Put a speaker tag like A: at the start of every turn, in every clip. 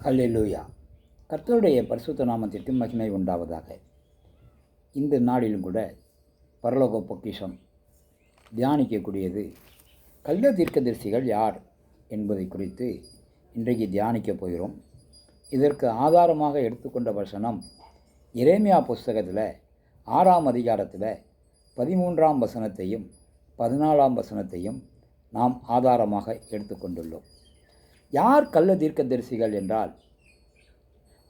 A: அல்லேலூயா. கர்த்தருடைய பரிசுத்த நாமத்திற்கு மகிமை உண்டாவதாக. இந்த நாளிலும் கூட பரலோக பொக்கிஷம் தியானிக்கக்கூடியது கள்ள தீர்க்கதரிசிகள் யார் என்பதை குறித்து இன்றைக்கு தியானிக்கப் போகிறோம். இதற்கு ஆதாரமாக எடுத்துக்கொண்ட வசனம் எரேமியா புஸ்தகத்தில் 6ஆம் அதிகாரத்தில் 13ஆம் வசனத்தையும் 14ஆம் வசனத்தையும் நாம் ஆதாரமாக எடுத்துக்கொண்டுள்ளோம். யார் கள்ள தீர்க்கதரிசிகள் என்றால்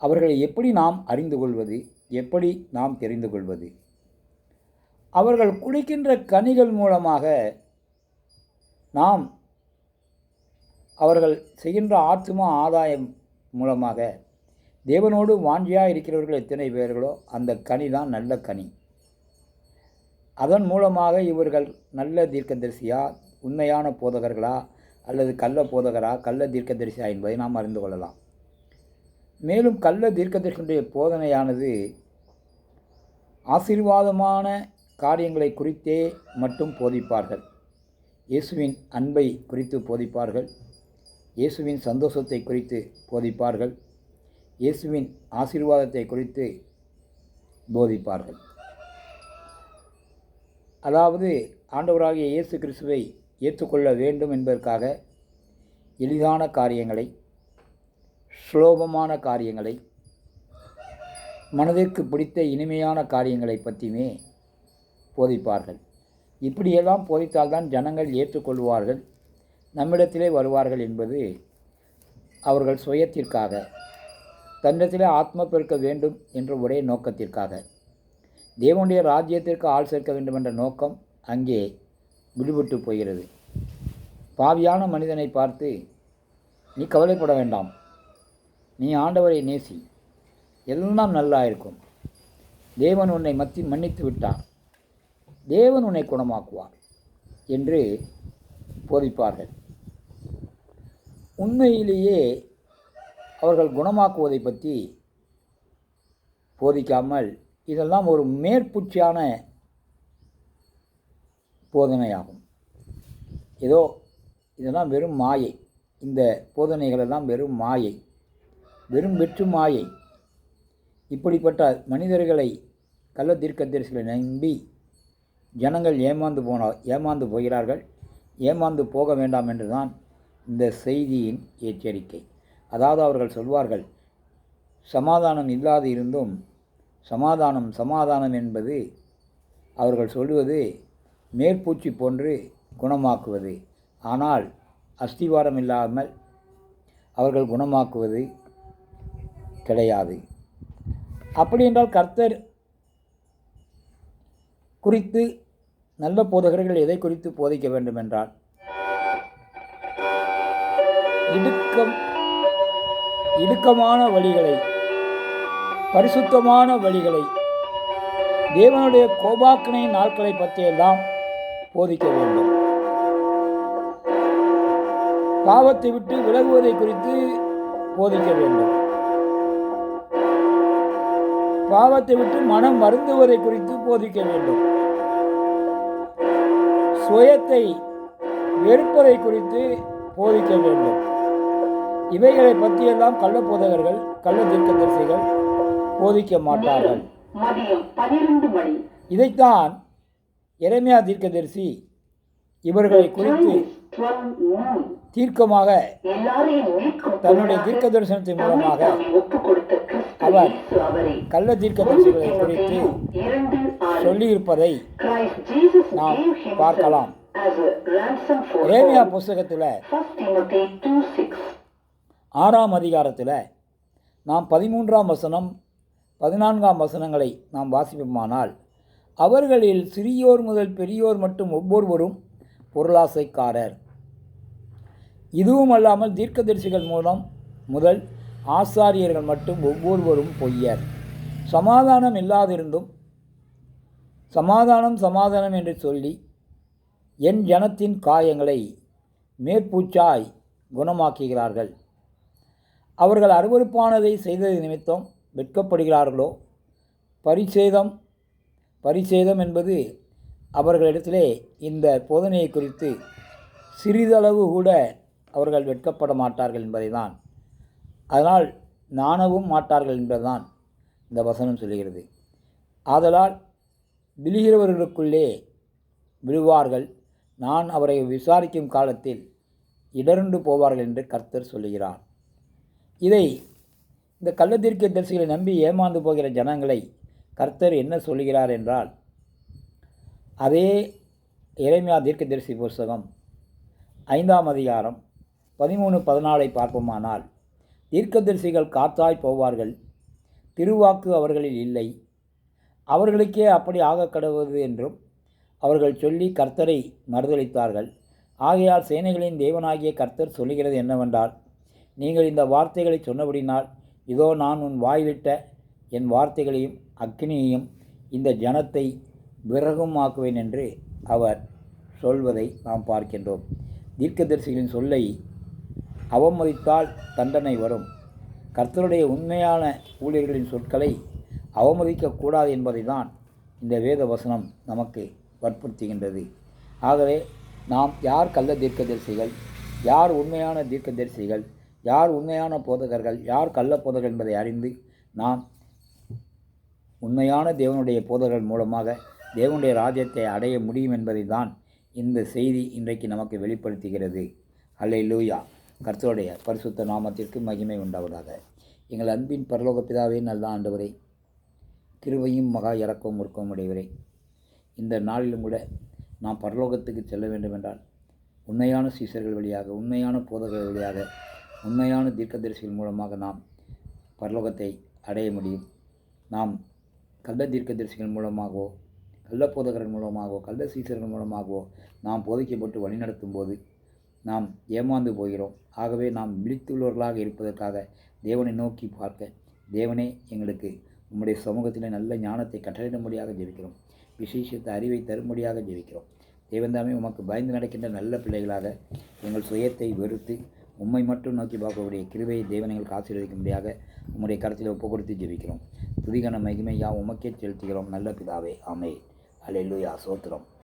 A: அவர்களை எப்படி நாம் அறிந்து கொள்வது, எப்படி நாம் தெரிந்து கொள்வது? அவர்கள் குடிக்கின்ற கனிகள் மூலமாக நாம் அவர்கள் செய்கின்ற ஆத்தும ஆதாயம் மூலமாக தேவனோடு வாஞ்சியாக இருக்கிறவர்கள் எத்தனை பேர்களோ அந்த கனி தான் நல்ல கனி. அதன் மூலமாக இவர்கள் நல்ல தீர்க்கதரிசியா, உண்மையான போதகர்களா அல்லது கள்ள போதகரா, கள்ள தீர்க்கதரிசியா என்பதை நாம் அறிந்து கொள்ளலாம். மேலும் கள்ள தீர்க்கதரிசியுடைய போதனையானது ஆசீர்வாதமான காரியங்களை குறித்தே மட்டும் போதிப்பார்கள். இயேசுவின் அன்பை குறித்து போதிப்பார்கள், இயேசுவின் சந்தோஷத்தை குறித்து போதிப்பார்கள், இயேசுவின் ஆசீர்வாதத்தை குறித்து போதிப்பார்கள். அதாவது ஆண்டவராகிய இயேசு கிறிஸ்துவை ஏற்றுக்கொள்ள வேண்டும் என்பதற்காக எளிதான காரியங்களை, சுலபமான காரியங்களை, மனதிற்கு பிடித்த இனிமையான காரியங்களை பற்றியுமே போதிப்பார்கள். இப்படியெல்லாம் போதித்தால்தான் ஜனங்கள் ஏற்றுக்கொள்வார்கள், நம்மிடத்திலே வருவார்கள் என்பது அவர்கள் சுயத்திற்காக, தன்னிடத்திலே ஆத்ம பெருக்க வேண்டும் என்ற ஒரே நோக்கத்திற்காக, தேவனுடைய ராஜ்யத்திற்கு ஆள் சேர்க்க வேண்டும் என்ற நோக்கம் அங்கே விடுபட்டு போகிறது. பாவியான மனிதனை பார்த்து, நீ கவலைப்பட வேண்டாம், நீ ஆண்டவரை நேசி, எல்லாம் நல்லா இருக்கும், தேவன் உன்னை மன்னித்து விட்டார், தேவன் உன்னை குணமாக்குவார் என்று போதிப்பார்கள். உண்மையிலேயே அவர்கள் குணமாக்குவதை பற்றி போதிக்காமல் இதெல்லாம் ஒரு மேற்பூச்சியான போதனையாகும். ஏதோ இதெல்லாம் வெறும் மாயை, இந்த போதனைகளெல்லாம் வெறும் மாயை, வெறும் வெற்று மாயை. இப்படிப்பட்ட மனிதர்களை கள்ள தீர்க்கதரிசிகளை நம்பி ஜனங்கள் ஏமாந்து போகிறார்கள். ஏமாந்து போக வேண்டாம் என்றுதான் இந்த செய்தியின் எச்சரிக்கை. அதாவது அவர்கள் சொல்வார்கள், சமாதானம் இல்லாது இருந்தும் சமாதானம் என்பது அவர்கள் சொல்வது மேற்பூச்சி போன்று குணமாக்குவது. ஆனால் அஸ்திவாரம் இல்லாமல் அவர்கள் குணமாக்குவது கிடையாது. அப்படி என்றால் கர்த்தர் குறித்து நல்ல போதகர்கள் எதை குறித்து போதிக்க வேண்டும் என்றால், இடுக்கமான வழிகளை, பரிசுத்தமான வழிகளை, தேவனுடைய கோபாக்கினை நாட்களை பற்றியெல்லாம் போதிக்க வேண்டும். பாவத்தை விட்டு விலகுவதை குறித்து போதிக்க வேண்டும். பாவத்தை விட்டு மனம் வருந்துவதை குறித்து போதிக்க வேண்டும். சுயத்தை வெறுப்பதை குறித்து போதிக்க வேண்டும். இவைகளை பற்றியெல்லாம் கள்ள போதகர்கள், கள்ள தீர்க்கதரிசிகள் போதிக்க மாட்டார்கள். இதைத்தான் எரேமியா தீர்க்கதரிசி இவர்களை குறித்து தீர்க்கமாக தன்னுடைய தீர்க்க தரிசனத்தின் மூலமாக அவர் கள்ள தீர்க்கதரிசிகளை குறித்து சொல்லியிருப்பதை நாம் பார்க்கலாம். எரேமியா புஸ்தகத்தில் 6ஆம் அதிகாரத்தில் நாம் 13ஆம் வசனம் 14ஆம் வசனங்களை நாம் வாசிப்போமானால், அவர்களில் சிறியோர் முதல் பெரியோர் மட்டும் ஒவ்வொருவரும் பொருளாசைக்காரர். இதுவும் அல்லாமல் தீர்க்கதரிசிகள் முதல் ஆசாரியர்கள் மட்டும் ஒவ்வொருவரும் பொய்யர். சமாதானம் இல்லாதிருந்தும் சமாதானம் என்று சொல்லி என் ஜனத்தின் காயங்களை மேற்பூச்சாய் குணமாக்குகிறார்கள். அவர்கள் அருவருப்பானதை செய்தது நிமித்தம் வெட்கப்படுகிறார்களோ? பரிசேதம் என்பது அவர்களிடத்திலே இந்த போதனையை குறித்து சிறிதளவு கூட அவர்கள் வெட்கப்பட மாட்டார்கள் என்பதை தான். அதனால் நாணவும் மாட்டார்கள் என்பதுதான் இந்த வசனம் சொல்லுகிறது. ஆதலால் விழுகிறவர்களுக்குள்ளே விழுவார்கள், நான் அவரை விசாரிக்கும் காலத்தில் இடர்ந்து போவார்கள் என்று கர்த்தர் சொல்லுகிறார். இதை இந்த கள்ளத்தீர்க்கதரிசிகளை நம்பி ஏமாந்து போகிற ஜனங்களை கர்த்தர் என்ன சொல்லுகிறார் என்றால், அதே எரேமியா தீர்க்கதரிசி புஸ்தகம் 5ஆம் அதிகாரம் 13-14 பார்ப்போமானால், தீர்க்கதரிசிகள் காத்தாய் போவார்கள், திருவாக்கு அவர்களில் இல்லை, அவர்களுக்கே அப்படி ஆகக்கடவுது என்றும் அவர்கள் சொல்லி கர்த்தரை மறுதலித்தார்கள். ஆகையால் சேனைகளின் தேவனாகிய கர்த்தர் சொல்லுகிறது என்னவென்றால், நீங்கள் இந்த வார்த்தைகளை சொன்னபடினால் இதோ நான் உன் வாய்விட்ட என் வார்த்தைகளையும் அக்கினியையும் இந்த ஜனத்தை விறகுமாக்குவேன் என்று அவர் சொல்வதை நாம் பார்க்கின்றோம். தீர்க்கதரிசிகளின் சொல்லை அவமதித்தால் தண்டனை வரும். கர்த்தருடைய உண்மையான ஊழியர்களின் சொற்களை அவமதிக்கக்கூடாது என்பதை தான் இந்த வேத வசனம் நமக்கு வற்புறுத்துகின்றது. ஆகவே நாம் யார் கள்ள தீர்க்கதரிசிகள், யார் உண்மையான தீர்க்கதரிசிகள், யார் உண்மையான போதகர்கள், யார் கள்ள போதகர்கள் என்பதை அறிந்து நாம் உண்மையான தேவனுடைய போதகர்கள் மூலமாக தேவனுடைய ராஜ்யத்தை அடைய முடியும் என்பதை தான் இந்த செய்தி இன்றைக்கு நமக்கு வெளிப்படுத்துகிறது. அல்லேலூயா. கர்த்தருடைய பரிசுத்த நாமத்திற்கு மகிமை உண்டாவதாக. எங்கள் அன்பின் பரலோக பிதாவே, நல்ல ஆண்டவரே, கிருபையும் மகா இரக்கமும் உருக்கமும் உடையவரே, இந்த நாளிலும் கூட நாம் பரலோகத்துக்கு செல்ல வேண்டுமென்றால் உண்மையான சீசர்கள் வழியாக, உண்மையான போதகர்கள் வழியாக, உண்மையான தீர்க்கதரிசிகள் மூலமாக நாம் பரலோகத்தை அடைய முடியும். நாம் கள்ள தீர்க்கதரிசிகள் மூலமாகவோ, கள்ள போதகர்கள் மூலமாகவோ, கள்ள சீசர்கள் மூலமாகவோ நாம் போதிக்கப்பட்டு வழிநடத்தும் போது நாம் ஏமாந்து போகிறோம். ஆகவே நாம் விழித்துள்ளவர்களாக இருப்பதற்காக தேவனை நோக்கி பார்க்க, தேவனே எங்களுக்கு உம்முடைய சமூகத்தில் நல்ல ஞானத்தை கட்டளையிடும்படியாக ஜெபிக்கிறோம். விசேஷித்த அறிவை தரும்படியாக ஜெபிக்கிறோம். தேவன்தாமே உமக்கு பயந்து நடக்கின்ற நல்ல பிள்ளைகளாக எங்கள் சுயத்தை வெறுத்து உம்மை மட்டும் நோக்கி பார்க்கக்கூடிய கிருபையை தேவன் எங்களுக்கு ஆசீர்வதிக்கும்படியாக உம்முடைய கருத்தில் ஒப்பு கொடுத்து ஜெபிக்கிறோம். துதிகன மகிமையா உமக்கே செலுத்துகிறோம் நல்ல பிதாவே. ஆமென். அல்லேலூயா. ஸ்தோத்திரம்.